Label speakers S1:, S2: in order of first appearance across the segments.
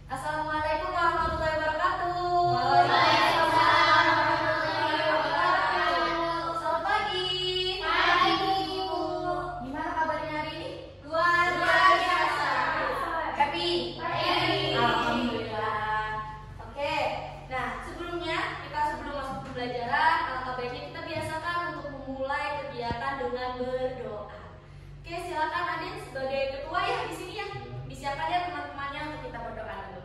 S1: Assalamualaikum warahmatullahi wabarakatuh.
S2: Waalaikumsalam warahmatullahi wabarakatuh.
S1: Selamat pagi.
S2: Pagi, Ibu.
S1: Gimana kabarnya hari ini?
S2: Luar biasa.
S1: Happy?
S2: Happy.
S1: Alhamdulillah. Oke. Nah, sebelum masuk pembelajaran, alangkah baiknya kita biasakan untuk memulai kegiatan dengan berdoa. Oke, silakan Adin sebagai ketua ya di sini ya. Disiapkan ya teman-temannya untuk kita berdoa dulu.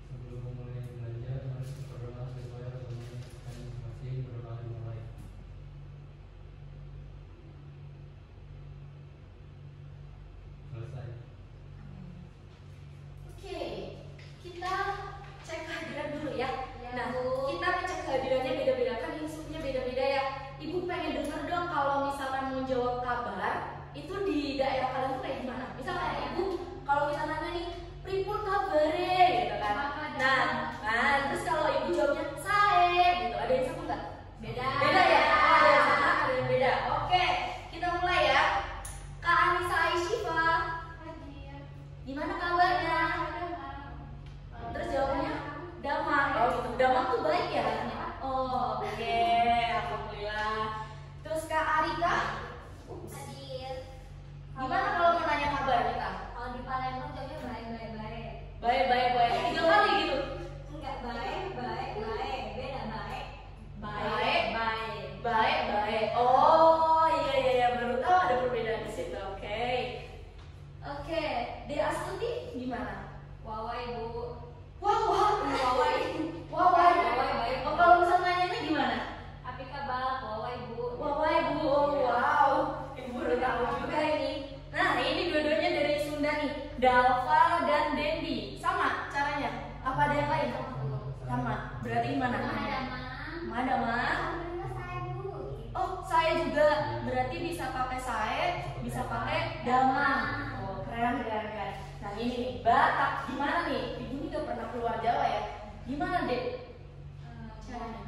S3: Sebelum memulai belajar, mari kita berdoa supaya teman-teman masing-masing berdoa dimulai. Selesai.
S1: Oke, kita cek kehadiran dulu ya.
S2: Ya,
S1: Nah,
S2: Bu.
S1: kita ngecek kehadirannya beda-beda kan instruknya beda-beda ya. Ibu pengen denger dong kalau misalkan mau jawab kabar itu di daerah kalian tuh kayak gimana? Misalkan ibu kalau kita nanya nih, pripun kabare gitu kan. Nah, terus kalau ibu jawabnya sae gitu, ada yang sama nggak?
S2: Beda.
S1: Beda ya? Ada yang sama, ada yang beda. Oke, kita mulai ya. Kak Anissa Aisyifa, gimana kabarnya? Terus jawabnya damang. Oh gitu. Damang tuh baik ya artinya. Oh, oke. Alhamdulillah. Terus Kak Arika,
S2: Hadir.
S1: gimana kalau mau nanya kabar kita?
S2: Kalau di Palembang jawabnya baik.
S1: Baik. 3 kali gitu.
S2: Enggak baik. Beda baik.
S1: Baik. Oh, iya baru tahu ada perbedaan di situ. Oke. De Astuti gimana?
S2: Wawai, Bu.
S1: Wawai.
S2: Wawai.
S1: Oh, kalau misal nanyanya gimana?
S2: Apa kabar? Wawai, Bu.
S1: Wawai Bu, wow, Ibu udah tahu juga ini. Nah, ini dua-duanya dari Sunda nih, Dalva dan Dendi. Sama caranya? Apa ada yang lain? Sama. Berarti gimana? Madama. Oh, saya juga. Berarti bisa pakai sae, bisa pakai damang. Oh, keren. Nah, ini nih, Batak. Gimana nih? Ibu ini gak pernah keluar Jawa ya? Gimana, Dek? Caranya?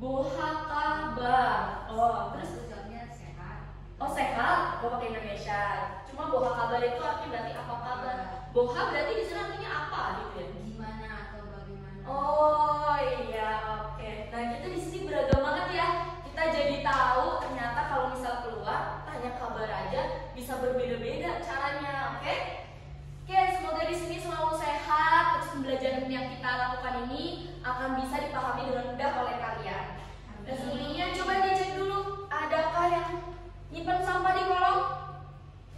S1: Boha kabar. Oh, terus
S2: Jawabnya sehat.
S1: oh sehat, gue pakai Indonesia. Cuma boha kabar itu artinya berarti apa kabar? Boha berarti di sana artinya apa gitu ya?
S2: Gimana atau bagaimana?
S1: Oh iya, oke. Nah kita di sini beragam banget ya. Kita jadi tahu ternyata kalau misal keluar tanya kabar aja bisa berbeda-beda caranya, oke? Oke, semoga di sini selalu sehat. Terus pembelajaran yang kita lakukan ini akan bisa dipahami dengan mudah oleh kalian. Dan sebelumnya coba dicek dulu, adakah yang nyimpen sampah di kolong?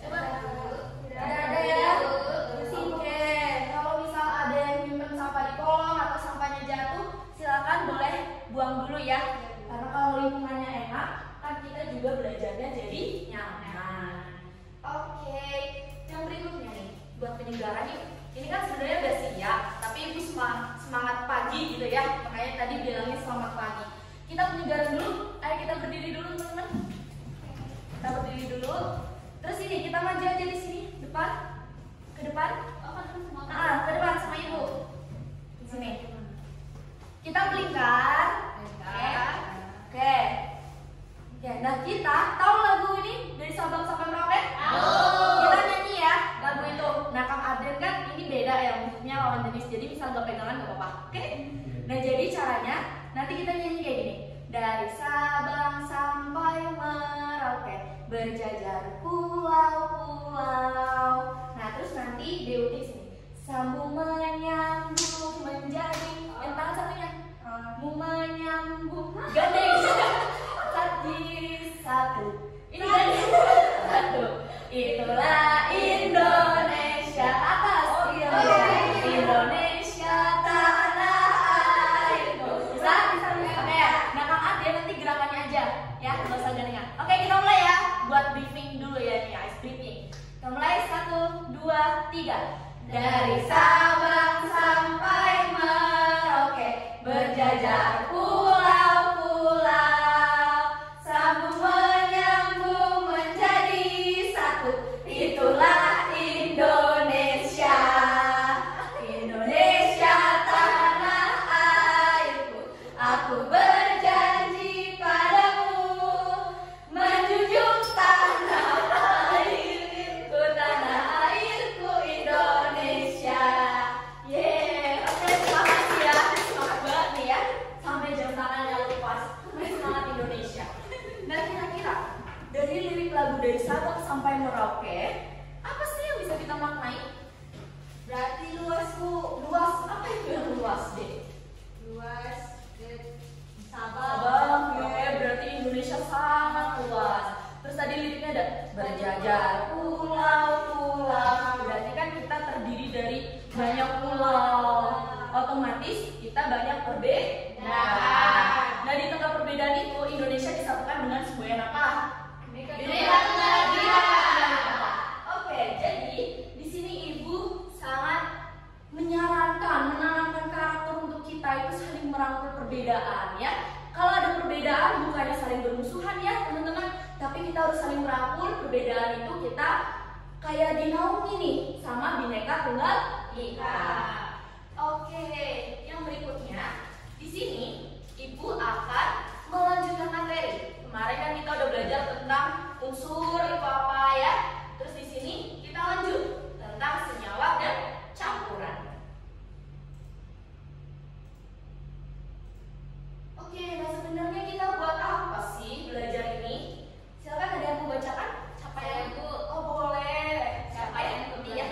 S1: Coba. Tidak ada ya. Oke, kalau misal ada yang nyimpen sampah di kolong atau sampahnya jatuh, silakan boleh buang dulu ya. Karena kalau lingkungannya enak, kan kita juga belajarnya jadi nyaman. Oke, yang berikutnya nih buat penyegaran yuk. Ini kan sebenarnya udah siap, tapi ibu semangat pagi gitu ya. Makanya tadi bilangnya selamat pagi. Kita penyegaran dulu. Ayo kita berdiri dulu teman-teman. Kita berdiri dulu. Terus ini kita maju aja di sini, depan, ke depan. Ke depan sama ibu. Di sini. Kita melingkar. Oke. Nah kita tahu lagu ini dari Sabang sampai Merauke? Kita nyanyi ya lagu itu. Nah Kang Aden kan ini beda ya musiknya lawan jenis. Jadi misal gak pegangan gak apa-apa. Oke? Nah jadi caranya nanti kita nyanyi kayak gini. Dari Sabang sampai Merauke berjajar pulau-pulau. Nah terus nanti diutik sini. Sambung menyambung menjadi yang tangan satunya. Menyambung gandeng. Satu. Ini gandeng. Satu. Itulah Indonesia atas. Indonesia tanah airku. Bisa. Oke ya. Nah Kang Ade nanti gerakannya aja ya, nggak usah gandengan. Oke kita mulai ya. Buat briefing dulu ya nih, ice briefing. Kita mulai 1, 2, 3. Dari Sabang sampai Merauke berjajar pulau-pulau, sambung menyambung menjadi satu. Itulah Indonesia. Indonesia tanah airku. Aku berjanji padamu menjunjung tanah airku Indonesia. otomatis kita banyak perbedaan. Nah, di tengah perbedaan itu Indonesia disatukan dengan semboyan apa? Bineka Tunggal Ika. Oke, jadi di sini Ibu sangat menyarankan, menanamkan karakter untuk kita itu saling merangkul perbedaan ya. Kalau ada perbedaan bukannya saling bermusuhan ya teman-teman, tapi kita harus saling merangkul perbedaan itu kita kayak dinaungi nih sama Bineka Tunggal Ika. Oke, yang berikutnya di sini Ibu akan melanjutkan materi. Kemarin kan kita udah belajar tentang unsur itu apa ya. Terus di sini kita lanjut tentang senyawa dan campuran. Oke, nah sebenarnya kita buat apa sih belajar ini? Silakan ada yang mau bacakan?
S2: Saya, Bu.
S1: Oh boleh. Siapa yang ikuti ya?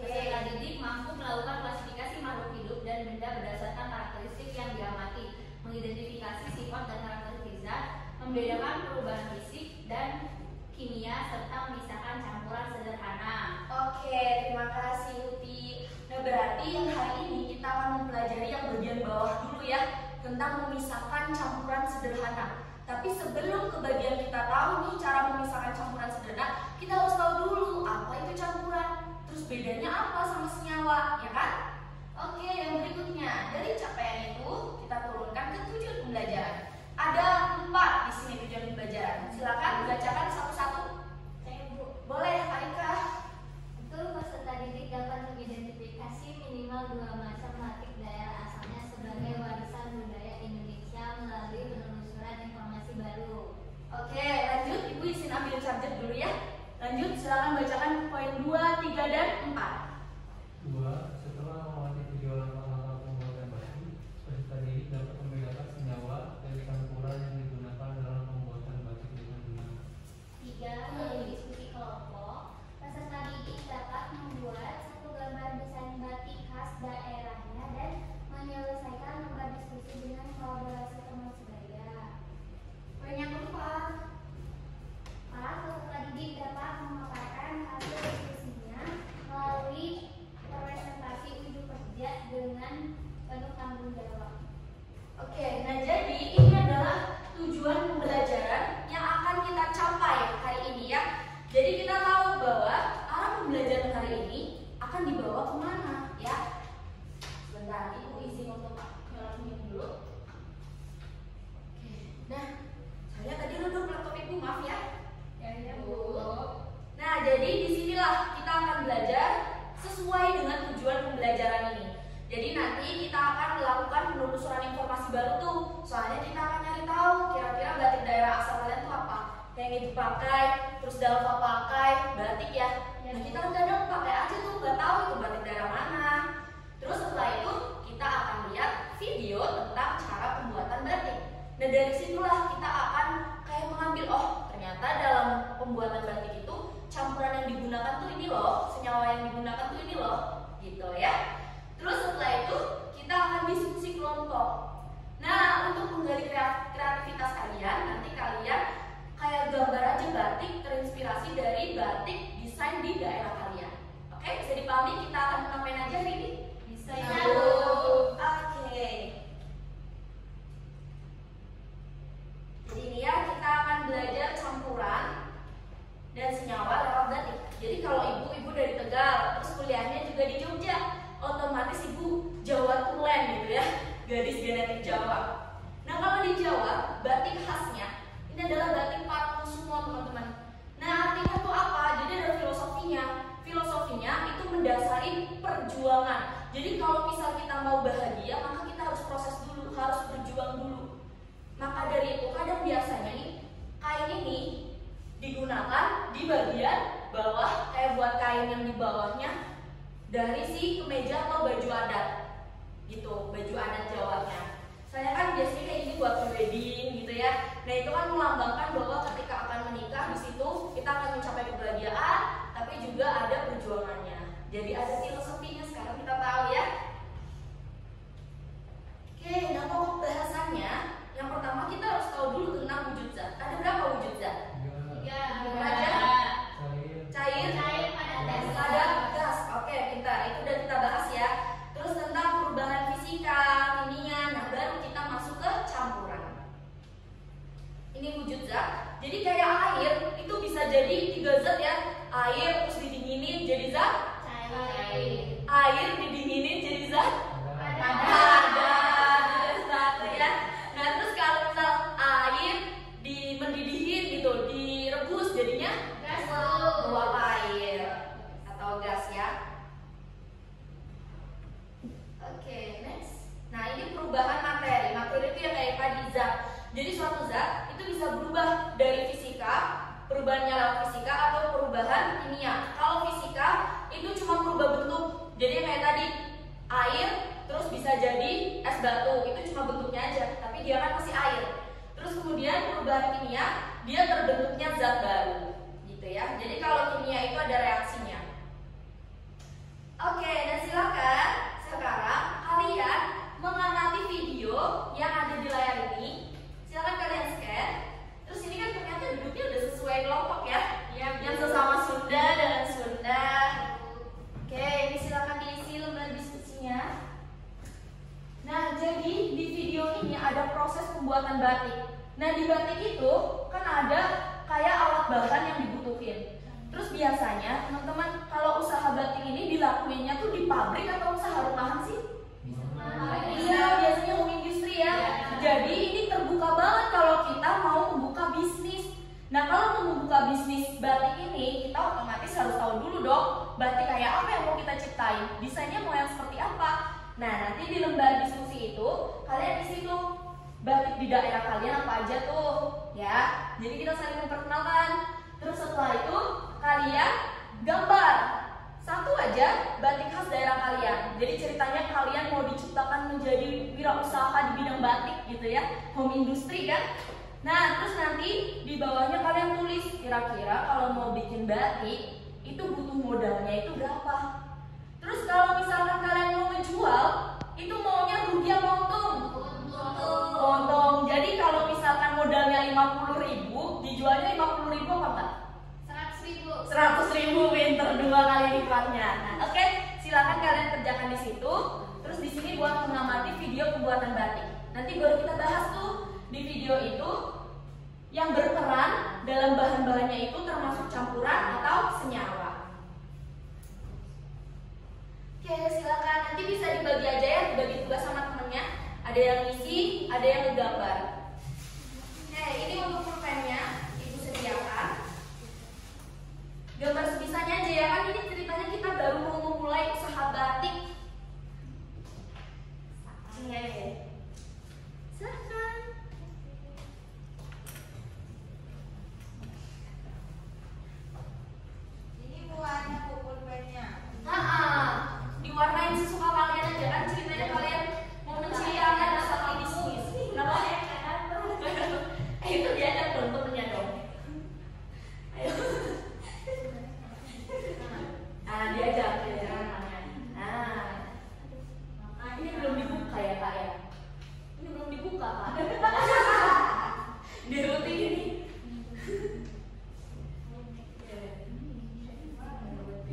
S2: Peserta didik mampu melakukan klasifikasi makhluk hidup dan benda berdasarkan karakteristik yang diamati, mengidentifikasi sifat dan karakteristik zat, membedakan perubahan fisik dan kimia, serta memisahkan campuran sederhana.
S1: Oke, terima kasih Uti. Nah berarti yang hari ini kita akan mempelajari yang bagian bawah dulu ya, tentang memisahkan campuran sederhana. Tapi sebelum ke bagian kita tahu nih cara memisahkan campuran sederhana, kita harus tahu dulu apa itu campuran, terus bedanya apa sama senyawa, ya kan? Oke, yang berikutnya dari capaian itu kita turunkan ke tujuan pembelajaran. Ada 4 di sini tujuan pembelajaran. Silakan bacakan satu-satu.
S2: Saya, Bu.
S1: Boleh, Kak Ika.
S2: Itu peserta didik dapat mengidentifikasi minimal 2 macam batik daerah asalnya sebagai warisan budaya Indonesia melalui penelusuran informasi baru.
S1: Oke, lanjut. Ibu izin ambil charger dulu ya. Lanjut, silakan bacakan poin 2, 3, dan 4.
S3: 2. Setelah melewati video langkah-langkah pembuatan batik, peserta didik dapat membedakan senyawa dari campuran yang digunakan dalam pembuatan batik dengan benar.
S2: 3. Melalui diskusi kelompok, peserta didik dapat membuat satu gambar desain batik khas daerahnya dan menyelesaikan lembar diskusi dengan kolaborasi teman sebaya.
S1: Poin yang keempat.
S2: 4. Peserta didik dapat memaparkan hasil diskusinya melalui presentasi unjuk kerja dengan penuh tanggung jawab.
S1: Oke, nah jadi ini adalah tujuan pembelajaran yang akan kita capai hari ini ya. Jadi kita tahu bahwa arah pembelajaran hari ini akan dibawa kemana ya. Sebentar, Ibu izin untuk nyalain dulu. Oke, nah saya tadi duduk laptop Ibu, maaf ya.
S2: Ya, Bu.
S1: Nah, jadi disinilah kita akan belajar sesuai dengan tujuan pembelajaran ini. Jadi nanti kita akan melakukan penelusuran informasi baru tuh. Soalnya kita akan nyari tahu kira-kira batik daerah asal kalian tuh apa. Yang Ibu pakai, terus Dalva pakai, batik ya. Nah, kita kadang pakai aja tuh, nggak tahu itu batik daerah mana. Terus setelah itu kita akan lihat video tentang cara pembuatan batik. Nah, dari situlah kita akan kayak mengambil, oh ternyata dalam pembuatan batik itu campuran yang digunakan tuh ini loh, senyawa yang digunakan tuh ini loh, gitu ya. Terus setelah itu kita akan diskusi kelompok. Nah, untuk menggali kreativitas kalian, nanti kalian kayak gambar aja batik terinspirasi dari batik desain di daerah kalian. Oke, bisa dipahami kita akan ngapain aja hari ini?
S2: Bisa
S1: Ya,
S2: Bu.
S1: Oke. Jadi ini ya, kita akan belajar campuran dan senyawa lewat batik. Jadi kalau ibu dari Tegal, terus kuliahnya juga di Jogja, otomatis ibu Jawa Tulen gitu ya, gadis genetik Jawa. Nah kalau di Jawa, batik khasnya ini adalah batik patung semua teman-teman. Nah artinya tuh apa? Jadi ada filosofinya. Filosofinya itu mendasari perjuangan. Jadi kalau misal kita mau bahagia, maka kita harus proses dulu, harus berjuang dulu. Maka dari itu kadang biasanya nih kain ini digunakan di bagian bawah, kayak buat kain yang di bawahnya dari si kemeja atau baju adat gitu, baju adat Jawanya. Saya kan biasanya kayak gini buat wedding gitu ya. Nah itu kan melambangkan bahwa ketika akan menikah di situ kita akan mencapai kebahagiaan, tapi juga ada perjuangannya. Jadi ada filosofinya, sekarang kita tahu ya. Oke, nah pokok bahasannya yang pertama kita harus tahu dulu tentang wujud zat. Ada berapa wujud zat?
S3: 3.
S1: Aja.
S3: Cair.
S1: Cair,
S2: padat,
S1: padat, gas. Oke, pintar. Itu udah kita bahas ya. Terus tentang perubahan Oke, next. Nah, ini perubahan materi. Materi itu yang kayak tadi zat. Jadi suatu zat itu bisa berubah dari fisika, perubahannya lewat fisika atau perubahan kimia. Kalau fisika itu cuma berubah bentuk. Jadi kayak tadi air terus bisa jadi es batu. Itu cuma bentuknya aja, tapi dia kan masih air. Terus kemudian perubahan kimia dia terbentuknya zat baru, gitu ya. Jadi kalau kimia itu ada reaksinya. Oke, dan silakan sekarang kalian mengamati video yang ada di layar ini. Silakan kalian scan. Terus ini kan ternyata duduknya udah sesuai kelompok ya. Yang sesama Sunda dengan Sunda. Oke, ini silakan diisi lembar diskusinya. Nah, jadi di video ini ada proses pembuatan batik. Nah, di batik itu kan ada kayak alat bahan yang dibutuhin. Terus biasanya teman-teman kalau usaha batik ini dilakuinnya tuh di pabrik atau usaha rumahan sih? Iya, biasanya home industry ya. Jadi ini terbuka banget kalau kita mau membuka bisnis. Nah, kalau mau membuka bisnis batik ini, kita otomatis harus tahu dulu dong batik kayak apa yang mau kita ciptain, desainnya mau yang seperti apa. Nah, nanti di lembar diskusi itu kalian isi tuh batik di daerah kalian apa aja tuh, ya. Jadi kita saling memperkenalkan. Terus setelah itu kalian gambar satu aja batik khas daerah kalian. Jadi ceritanya kalian mau diciptakan menjadi wirausaha di bidang batik gitu ya, home industry kan. Nah, terus nanti di bawahnya kalian tulis kira-kira kalau mau bikin batik itu butuh modalnya itu berapa. Terus kalau misalkan kalian mau ngejual, itu maunya rugi apa untung? Untung. Jadi kalau misalkan modalnya 50.000, dijualnya 50.000 apa enggak? 100.000, pinter, 2 kali lipatnya. Nah, oke, silakan kalian kerjakan di situ. Terus di sini buat mengamati video pembuatan batik. Nanti baru kita bahas tuh di video itu yang berperan dalam bahan-bahannya itu termasuk campuran atau senyawa. Oke, silakan nanti bisa dibagi aja ya, dibagi tugas sama temennya. Ada yang ngisi, ada yang ngegambar. Oke, ini untuk pulpennya Ibu sediakan. Gambar sebisanya aja ya, kan ini ceritanya kita baru mau memulai usaha batik. Oke, silakan.
S4: Ini warna pulpennya.
S1: Diwarnain sesuka kalian aja kan, ceritanya kalian mau menciriakan dasar bisnis. Kenapa? Itu diajak dong temennya dong. Ayo. Diajak namanya. Ini belum dibuka ya Kak ya? Ini belum dibuka Kak. Di rutin ini.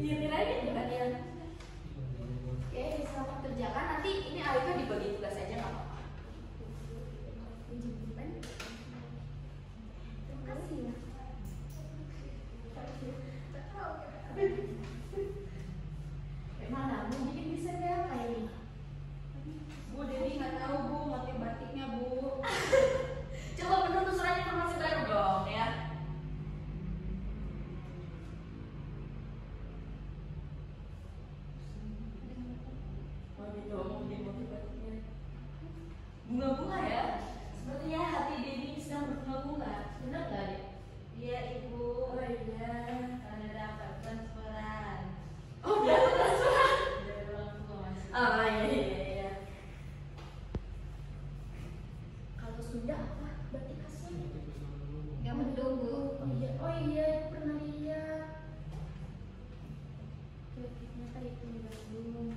S1: Diamin aja bukan ya? Oke, selamat kerjakan. Nanti ini Alika dibagi tugas aja nggak apa-apa. Terima kasih ya. Mana? Mau bikin desainnya apa ini?
S4: Bu Dewi nggak tahu Bu motif batiknya Bu.
S1: Coba penulis surat informasi baru dong ya. Bunga-bunga ya? Sepertinya hati Dewi sedang berbunga-bunga. Benar nggak deh?
S4: Iya Ibu.
S1: Oh iya.
S4: Karena dapat transferan.
S1: Oh udah transferan?
S4: Dari orang tua Mas.
S1: Oh iya. Kalau Sunda apa? Batik khasnya?
S2: Yang mendung, Bu.
S1: Oh iya, pernah lihat. Ternyata itu belum.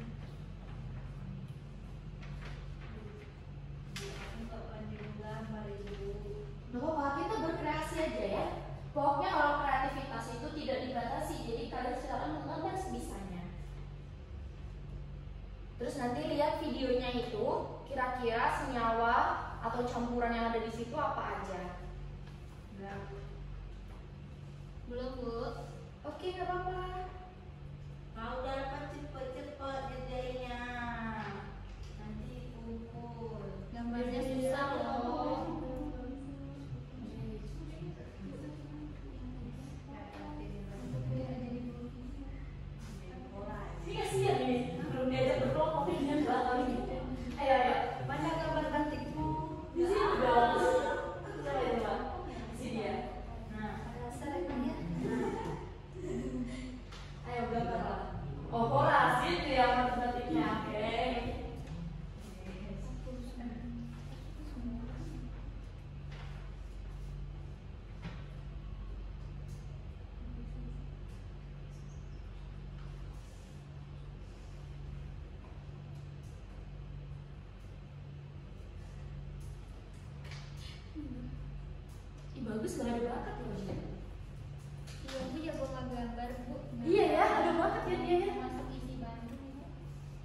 S4: Untuk lanjutlah mari Bu.
S1: Bahwa kita berkreasi aja ya. Pokoknya kalau kreativitas itu tidak dibatasi, jadi kalian silakan menggambar sebisanya. Terus nanti lihat videonya itu, kira-kira senyawa atau campuran yang ada di situ apa aja.
S2: Belum, Bu.
S1: Oke, nggak apa-apa.
S4: Mau dapat cepet-cepet ngerjainnya. Nanti kumpul.
S2: Gambarnya susah loh.
S1: Ini kasihan ini, belum diajak berkelompok. Oh, pindah belakang gitu. Ayo, ayo.
S4: Mana gambar batikmu?
S1: Di sini dong. Coba ya, Mbak. Di sini ya. Nah, ayo gambar lah. Oh, kolasin tuh ya batiknya. Oke. Ih, bagus, gak ada bakat ya, Mas.
S2: Iya, Bu jago gambar, Bu.
S1: Iya ya, ada bakat ya dia ya.
S2: Masuk isi Bandung.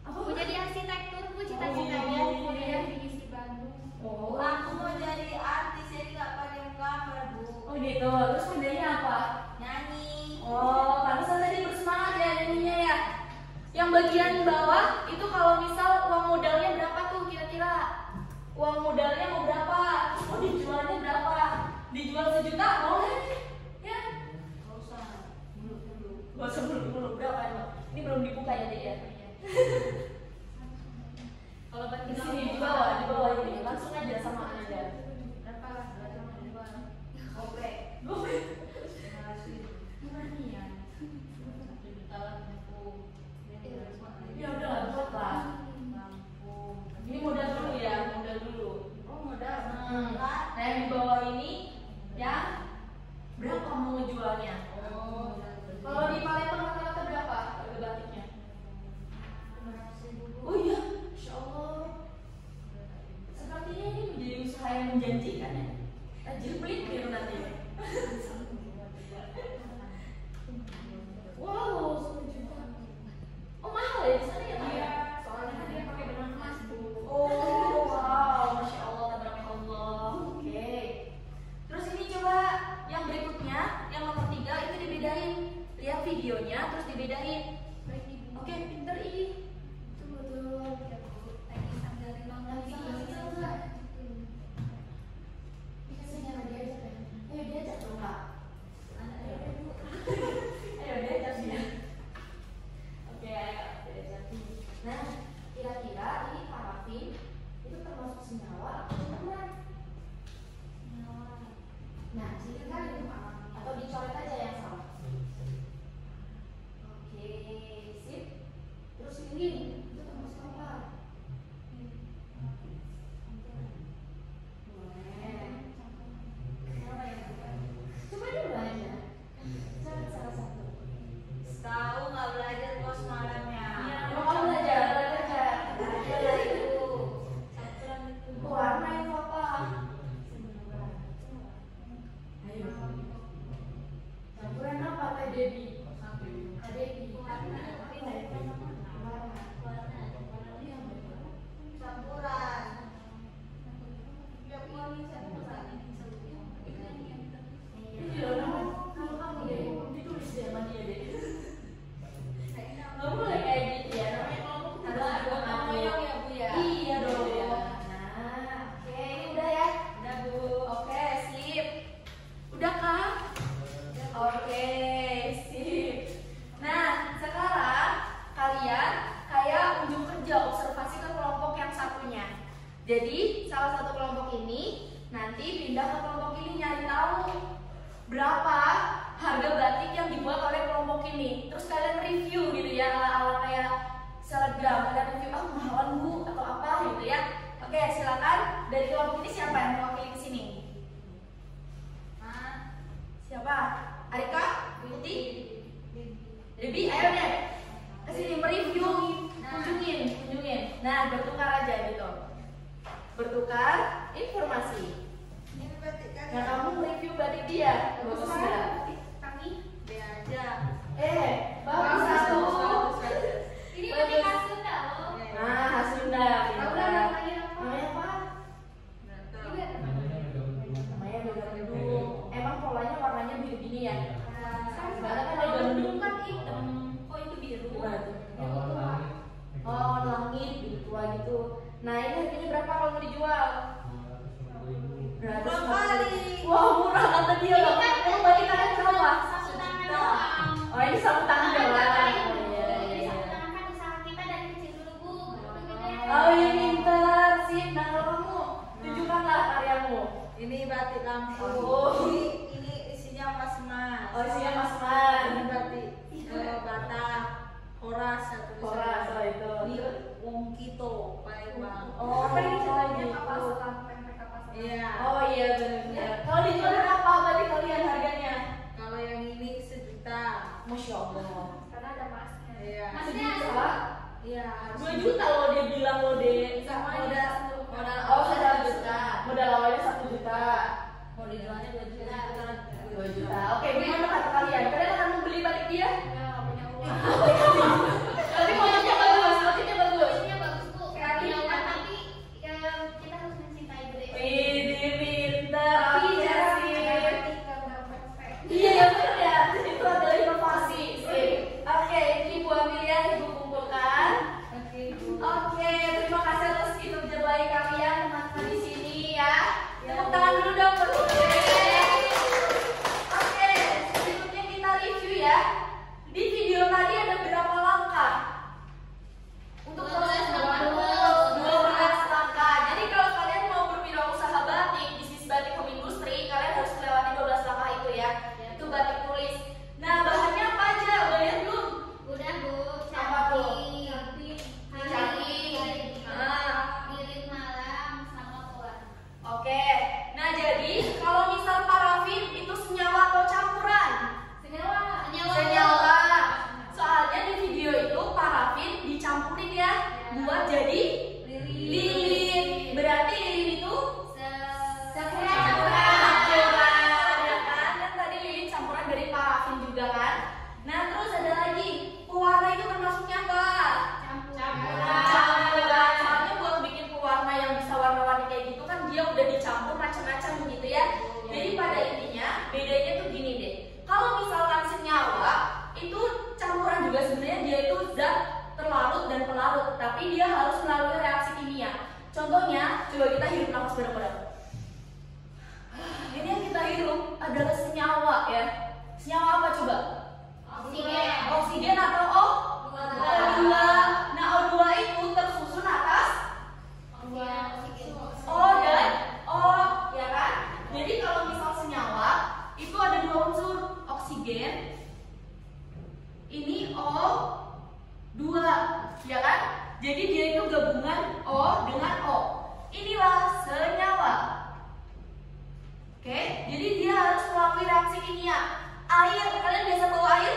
S1: Apa?
S2: Mau jadi arsitektur, Bu, cita-citanya
S1: Oh,
S2: mau
S1: iya.
S2: jadi isi Bandung.
S1: Oh,
S4: Aku mau jadi artis jadi nggak pandai gambar bu.
S1: oh gitu. Terus pandainya apa?
S4: Nyanyi.
S1: Oh, pantesan tadi bersemangat ya nyanyinya ya. Yang bagian bawah itu kalau misal uang modalnya berapa tuh kira-kira? Uang modalnya mau berapa? Oh, dijualnya berapa? Dijual 1 juta boleh nih. Ya.
S4: Nggak usah. Dulu.
S1: Gak usah dulu berapa emang? Ini belum dibuka ya, Dek ya.
S2: Kalau buat
S1: Di
S2: kita
S1: sini di bawah ini. Langsung aja sama aja.
S2: berapa? Berapa jual?
S4: Gope.
S1: Gue
S2: Murah nih ya.
S4: 1 juta lampu.
S1: ya udah lah, buat lah.
S4: Lampu.
S1: Ini modal dulu ya, modal dulu.
S4: Oh modal.
S1: Nah, yang di bawah ini yang berapa mau ngejualnya?
S4: Oh.
S1: Kalau di Palembang rata-rata berapa harga batiknya?
S4: 500.000 bu.
S1: Oh iya, Insya Allah. Sepertinya ini menjadi usaha yang menjanjikan ya. Tajir pelintir nanti. Wow, 10 juta. Oh mahal ya di sana ya, Pak?
S4: Iya. Soalnya kan dia pakai benang emas bu.
S1: Oh wow, Masya Allah, tabarakallah. Oke. Terus ini coba yang berikutnya, yang nomor 3 itu dibedain. Lihat videonya, terus dibedain. Oke, pinter ini. Betul.
S2: Lagi sambil nonton video.
S1: Dikasih nyala dia aja kan? Ayo diajak dong Kak.
S2: Ayo, Bu.
S1: Ayo diajak dia. Oke, ayo diajak. Nah, kira-kira ini parafin itu termasuk senyawa atau teman? Nah, sini kan itu atau dicoret aja yang sama. Oke, sip. Terus lilin itu termasuk apa? Boleh. Siapa yang bukan? Coba dulu aja. Coba salah satu.
S4: Tahu nggak belajar kos malamnya?
S1: Iya, mau belajar.
S4: Belajar lah itu.
S2: Saturan itu.
S1: Warna itu apa? Ayo. Campuran apa Teh Debi? Teh Debi.
S2: Warna.
S1: Warna.
S4: Campuran.
S1: Ini loh, kalau kamu deh, ditulis deh sama dia deh. Nggak boleh kayak gitu ya, namanya kelompok kita harus
S4: Gotong royong ya bu ya.
S1: Iya dong. Nah, oke, ini udah ya.
S4: Udah bu.
S1: Oke, sip. Udah kah? Oke, sip. Nah, sekarang kalian kayak unjuk kerja observasi ke kelompok yang satunya. Jadi, salah satu kelompok ini nanti pindah ke kelompok ini nyari tahu berapa harga batik yang dibuat oleh kelompok ini. Terus kalian review gitu ya, ala-ala kayak selebgram. Kalian review, oh mahalan bu atau apa gitu ya. Oke, silakan dari kelompok ini siapa yang mewakili ke sini? Siapa? Arika? Putih? Debi, ayo deh. Kesini mereview, kunjungin. Nah, bertukar aja gitu. Bertukar informasi.
S4: Ini batik kan?
S1: Nah, kamu mereview batik dia. Bagus
S4: Bagus
S1: nggak?
S4: banget.
S2: Kami.
S4: Be aja.
S1: Bagus satu.
S2: Ini
S1: Bagus.
S2: batik khas Sunda loh.
S1: Nah, khas Sunda.
S2: Tahu
S1: pintar.
S2: nggak namanya apa?
S1: Namanya apa?
S4: Nggak tahu.
S2: Juga.
S1: Namanya begadung. Emang polanya warnanya biru gini ya? Soalnya kan
S2: Kalau
S1: ada
S2: dulu kan hitam. Oh itu biru.
S1: Gimana tuh?
S3: Awal langit.
S1: Oh, langit biru tua gitu. Nah, ini harganya berapa kalau mau dijual?
S3: 250.000.
S4: Murah kali.
S1: Wah, murah kata dia loh. Emang batik kalian berapa?
S2: Sapu tangan doang.
S1: Oh, ini sapu tangan doang.
S2: Jadi
S1: Iya,
S2: sapu
S1: iya.
S2: tangan kan usaha kita dari kecil dulu bu.
S4: Ini batik lampu.
S1: Oh.
S4: Ini isinya emas-emas.
S1: Oh, isinya emas-emas.
S4: Ini batik bata. Horas satu.
S1: Horas, oh itu.
S4: Ini wong kito, Palembang.
S1: Oh, gitu.
S4: Iya.
S1: Oh iya benar. Kalau dijual apa berarti kalian harganya?
S4: Kalau yang ini 1 juta.
S1: Masya Allah.
S2: Karena ada masnya.
S4: Iya.
S2: Masnya
S1: Sejuta?
S4: Iya, harus
S1: 2 juta loh dia bilang loh deh.
S4: modal
S1: Oh 1 juta. Modal awalnya 1 juta.
S4: mau dijualnya 2 juta.
S1: 2 juta. Oke, gimana kata kalian? Kalian akan membeli batik dia?
S2: nggak punya uang.
S1: Tapi motifnya bagus, motifnya bagus.
S2: Isinya bagus bu. Kreatif tapi ya, kita harus mencintai beliau.
S1: Widih, pintar. Iya sih.
S2: Iya.
S1: Iya ya benar ya. Itu adalah inovasi. Sip. Oke, ini Ibu ambil ya, Ibu kumpulkan.
S4: Oke, Bu.
S1: Oke, terima kasih atas kinerja baik kalian teman-teman di sini ya. Tepuk tangan dulu dong buat Oke, selanjutnya kita review ya. Di video tadi ada berapa langkah? Untuk
S2: 12
S1: langkah. Jadi kalau kalian mau berwirausaha batik, bisnis batik home industry, kalian harus melewati 12 langkah itu ya. Itu batik tulis. Nah, bahannya apa aja? Udah lihat belum?
S2: Udah bu.
S1: Apa tuh?
S2: Bilik malam sama pewarna.
S1: Oke. Nah, jadi kalau misal parafin itu senyawa atau campuran? Senyawa. Soalnya di video itu parafin dicampurin ya buat jadi lilin. Berarti lilin itu campuran, ya kan? Kan tadi lilin campuran dari parafin juga kan? Nah, terus ada lagi pewarna itu termasuknya apa? Campuran. Soalnya buat bikin pewarna yang bisa warna-warni kayak gitu kan dia udah dicampur macam-macam begitu ya. Jadi pada intinya bedanya tuh gini deh. Kalau misalkan senyawa itu campuran juga sebenarnya dia itu zat terlarut dan pelarut, tapi dia harus melalui reaksi kimia. Contohnya, coba kita hirup nafas bareng-bareng. Ini yang kita hirup adalah senyawa ya. Senyawa apa coba? Oksigen atau O2. Nah, O2 itu tersusun atas O dan O, ya kan? Jadi kalau misal senyawa itu ada 2 unsur, oksigen. Ini O2, ya kan? Jadi dia itu gabungan O dengan O. Inilah senyawa. Oke, jadi dia harus melalui reaksi kimia. Air, kalian biasa tahu air?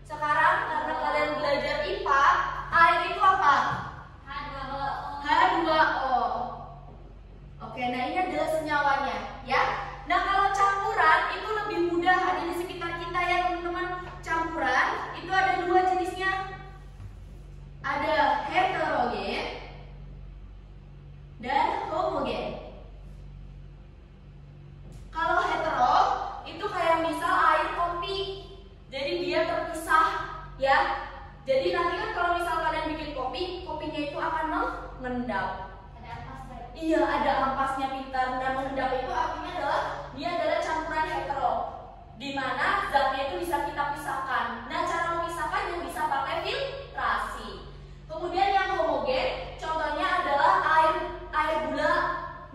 S1: Sekarang karena kalian belajar IPA, air itu apa? H2O. Oke, nah ini adalah senyawanya, ya. Nah, kalau campuran itu lebih mudah ada di sekitar kita ya, teman-teman. Campuran itu ada 2 jenisnya. Ada heterogen dan homogen. Kalau hetero itu kayak misal air kopi. Jadi dia terpisah ya. Jadi nanti kan kalau misal kalian bikin kopi, kopinya itu akan mengendap. Iya, ada ampasnya pintar. Nah, mengendap itu artinya adalah dia adalah campuran hetero, di mana zatnya itu bisa kita pisahkan. Nah, cara memisahkan yang bisa pakai filtrasi. Kemudian yang homogen, contohnya adalah air gula.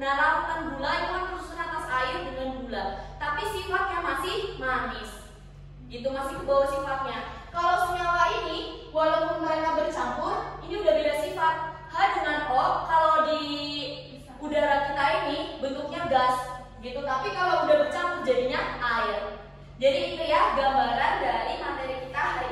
S1: Nah, larutan gula itu kan tersusun atas air dengan gula, tapi sifatnya masih manis. Itu masih ke bawah sifatnya. Kalau senyawa ini, walaupun mereka bercampur, ini udah beda sifat. H dengan O, kalau di udara kita ini bentuknya gas gitu, tapi kalau udah bercampur jadinya air. Jadi itu ya gambaran dari materi kita hari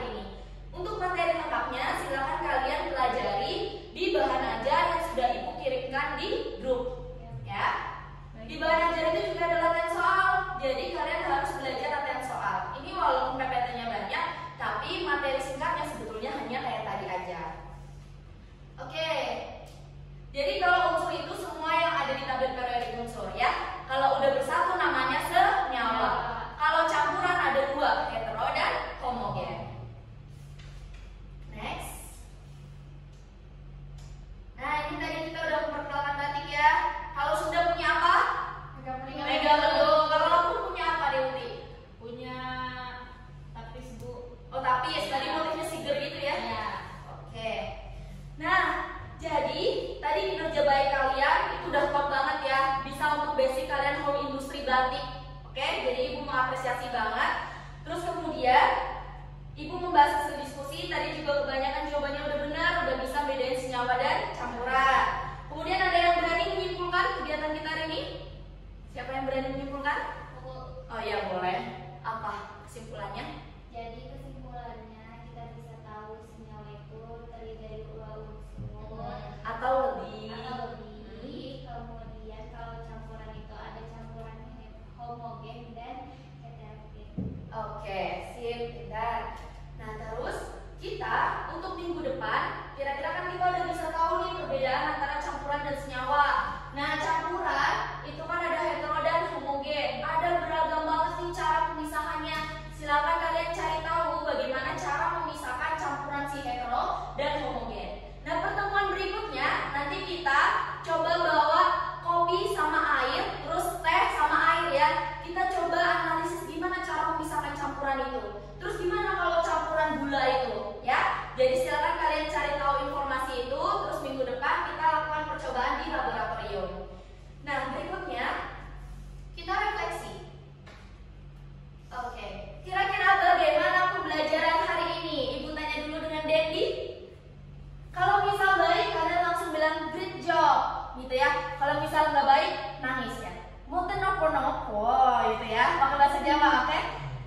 S1: gitu ya. Kalau misal nggak baik, nangis ya. Mau nopo-nopo gitu ya. Pakai bahasa Jawa, oke?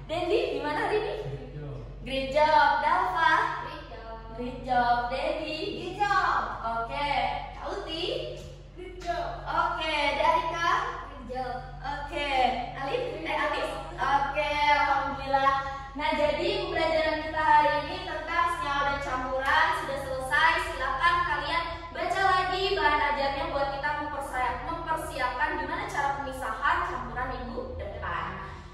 S1: Dendi, gimana hari ini? Great job, Dalva. Great job, Debbie. Great job. Oke, Kauti. Great job. Oke, Darika. Great job. Oke, Alif. Oke, alhamdulillah. Nah, jadi pembelajaran kita hari ini tentang senyawa dan campuran sudah selesai. Silakan kalian baca lagi bahan ajarnya buat kita mempersiapkan gimana cara pemisahan campuran minggu depan.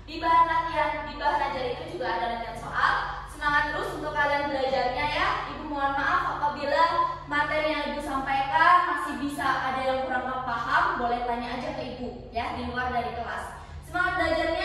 S1: Di bahan ajar itu juga ada latihan soal. Semangat terus untuk kalian belajarnya ya. Ibu mohon maaf apabila materi yang Ibu sampaikan masih bisa ada yang kurang paham, boleh tanya aja ke Ibu ya di luar dari kelas. Semangat belajarnya.